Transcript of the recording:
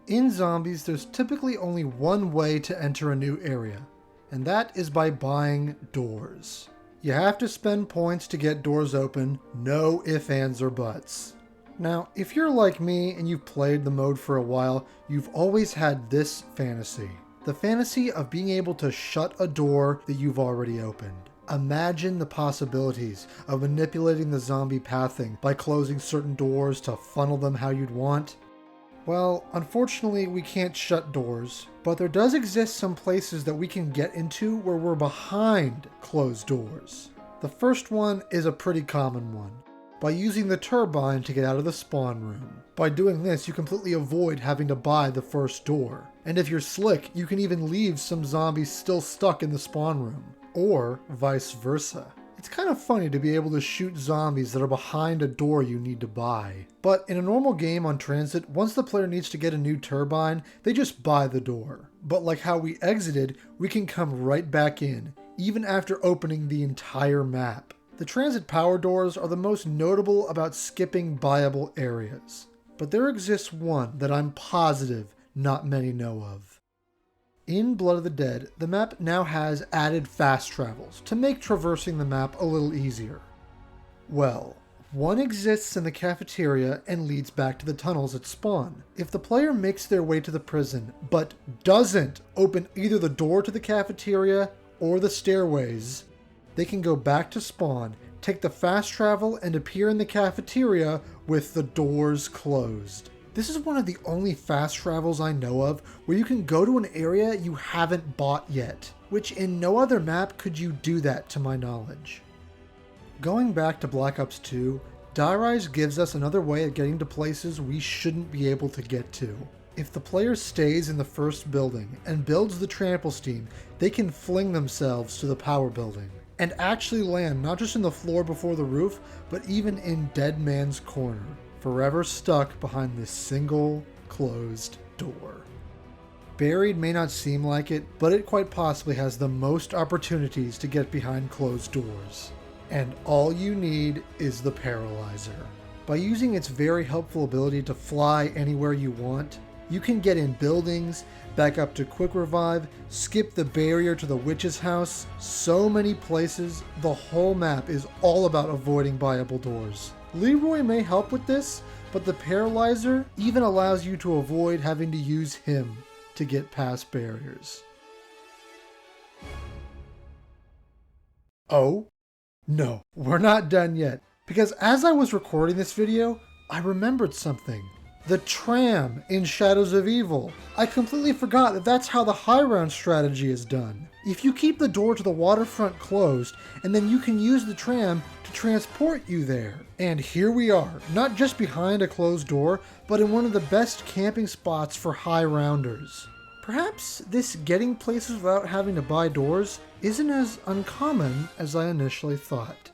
In zombies, there's typically only one way to enter a new area, and that is by buying doors. You have to spend points to get doors open, no ifs, ands, or buts. Now, if you're like me and you've played the mode for a while, you've always had this fantasy. The fantasy of being able to shut a door that you've already opened. Imagine the possibilities of manipulating the zombie pathing by closing certain doors to funnel them how you'd want. Well, unfortunately we can't shut doors, but there does exist some places that we can get into where we're behind closed doors. The first one is a pretty common one, by using the turbine to get out of the spawn room. By doing this, you completely avoid having to buy the first door. And if you're slick, you can even leave some zombies still stuck in the spawn room, or vice versa. It's kind of funny to be able to shoot zombies that are behind a door you need to buy. But in a normal game on Transit, once the player needs to get a new turbine, they just buy the door. But like how we exited, we can come right back in, even after opening the entire map. The Transit power doors are the most notable about skipping buyable areas. But there exists one that I'm positive not many know of. In Blood of the Dead, the map now has added fast travels to make traversing the map a little easier. Well, one exists in the cafeteria and leads back to the tunnels at spawn. If the player makes their way to the prison, but doesn't open either the door to the cafeteria or the stairways, they can go back to spawn, take the fast travel, and appear in the cafeteria with the doors closed. This is one of the only fast travels I know of where you can go to an area you haven't bought yet, which in no other map could you do that to my knowledge. Going back to Black Ops 2, Die Rise gives us another way of getting to places we shouldn't be able to get to. If the player stays in the first building and builds the trample steam, they can fling themselves to the power building and actually land not just in the floor before the roof, but even in Dead Man's Corner, forever stuck behind this single closed door. Buried may not seem like it, but it quite possibly has the most opportunities to get behind closed doors. And all you need is the Paralyzer. By using its very helpful ability to fly anywhere you want, you can get in buildings, back up to quick revive, skip the barrier to the witch's house, so many places. The whole map is all about avoiding buyable doors. Leroy may help with this, but the Paralyzer even allows you to avoid having to use him to get past barriers. Oh? No, we're not done yet, because as I was recording this video, I remembered something. The tram in Shadows of Evil. I completely forgot that that's how the high round strategy is done. If you keep the door to the waterfront closed, and then you can use the tram to transport you there. And here we are, not just behind a closed door, but in one of the best camping spots for high rounders. Perhaps this getting places without having to buy doors isn't as uncommon as I initially thought.